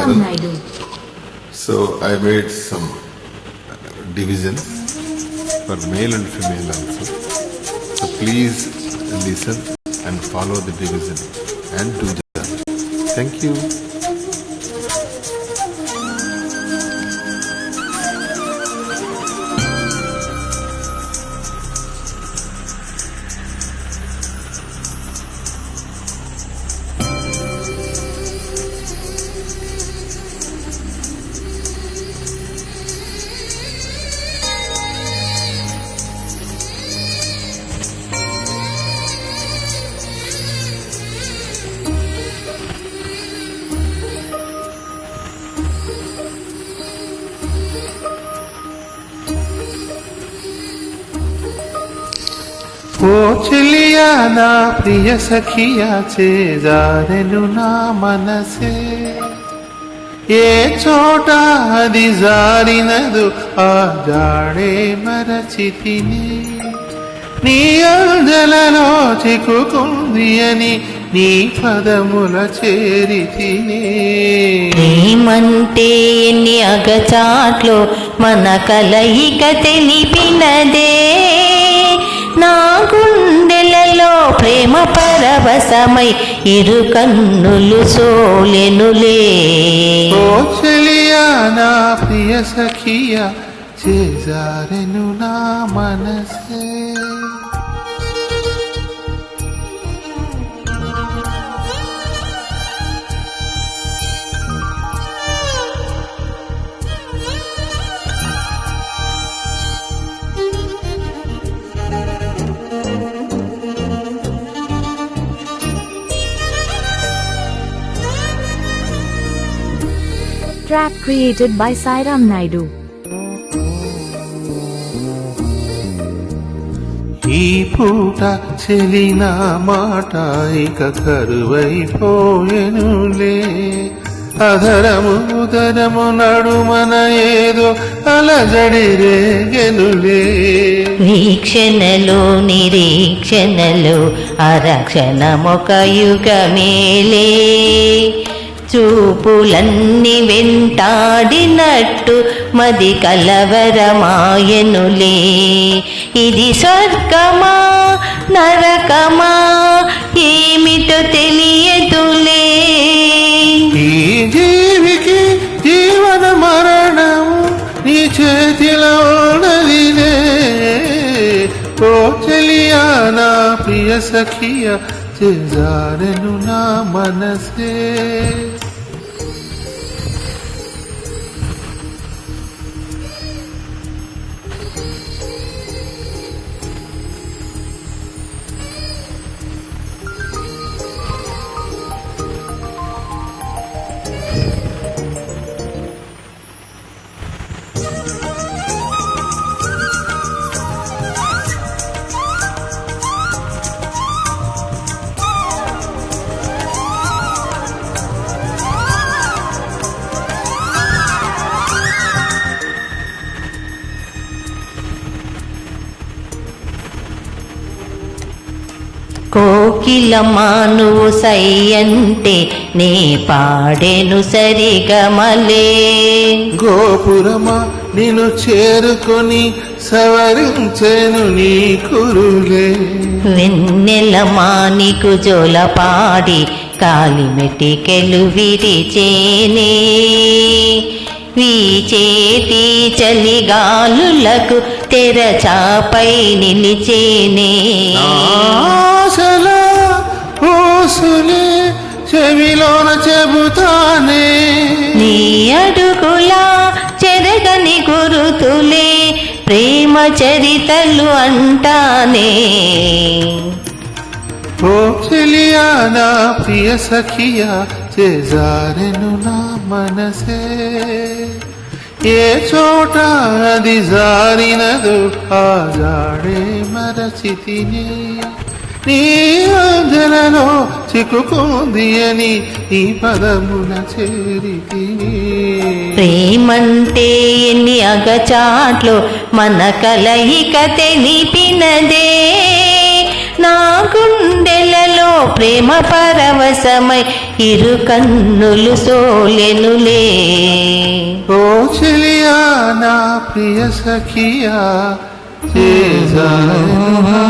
Sairam Naidu. So I made some divisions for male and female also. So please listen and follow the division and do that. Thank you. ఓ చెలియా నా ప్రియ సఖియా చేజారెను నా మనసే ఏ చోట అది జారినదు ఆ జాడే మరచితిని నీ అంజలలో చిక్కుకుంది అని నీ పదముల చేరితిని ఏమంటే ఎన్ని అగచాట్లో మన కలయిక తెలిపినదే నా గుండెలలో ప్రేమ పరవశమై ఇరు కన్నులు సోలెనులే ఓ చెలియా నా ప్రియ సఖియా చేజారెను నా మనసే Track created by Sairam Naidu. ఈ పూట చెలిన మాట ఇక కరువైపోయెనులే అధరము ఉదరము నడుమన ఏదో అలజడి రేగెనులే వీక్షణలో నిరీక్షణలో అరక్షణమొక యుగమేలే చూపులన్నీ వెంటాడినట్టు మది కలవరమాయనులే ఇది స్వర్గమా నరకమా ఏమిటో తెలియదులే ఈ జీవికి జీవన మరణం నీ చేతిలో ఉన్నదిలే ఓ చెలియా నా ప్రియ సఖియా చేజారెను నా మనసే కోకిలమా నువ్వు సై అంటే నే పాడేను సరిగమలే గోపురమా నిన్ను చేరుకొని సవరించెను నీ కురులే వెన్నెలమా నీకు జోలపాడి కాలిమెటికెలు విరిచేనే వీచేటి చలిగాలులకు తెరచాపై నిలిచేనే ఆశలా ఊసులే చెవిలోన చెబుతానే నీ అడుగులా చెరగని గురుతులే ప్రేమ చరితలు అంటానే ఓ చెలియా నా ప్రియ సఖియా చేజారెను నా మనసే ఏ చోట అది జారినదు ఆ జాడే మరచితిని నీ అంజలలో చిక్కుకుంది అని నీ పదమున చేరితిని ప్రేమంటే ఎన్ని అగచాట్లు మన కలయిక తెలిపినదే నా గుండెలలో ప్రేమ పరవశమై ఇరు కన్నులు సోలెనులే. ఓ చెలియా నా ప్రియ సఖియా చేజారెను నా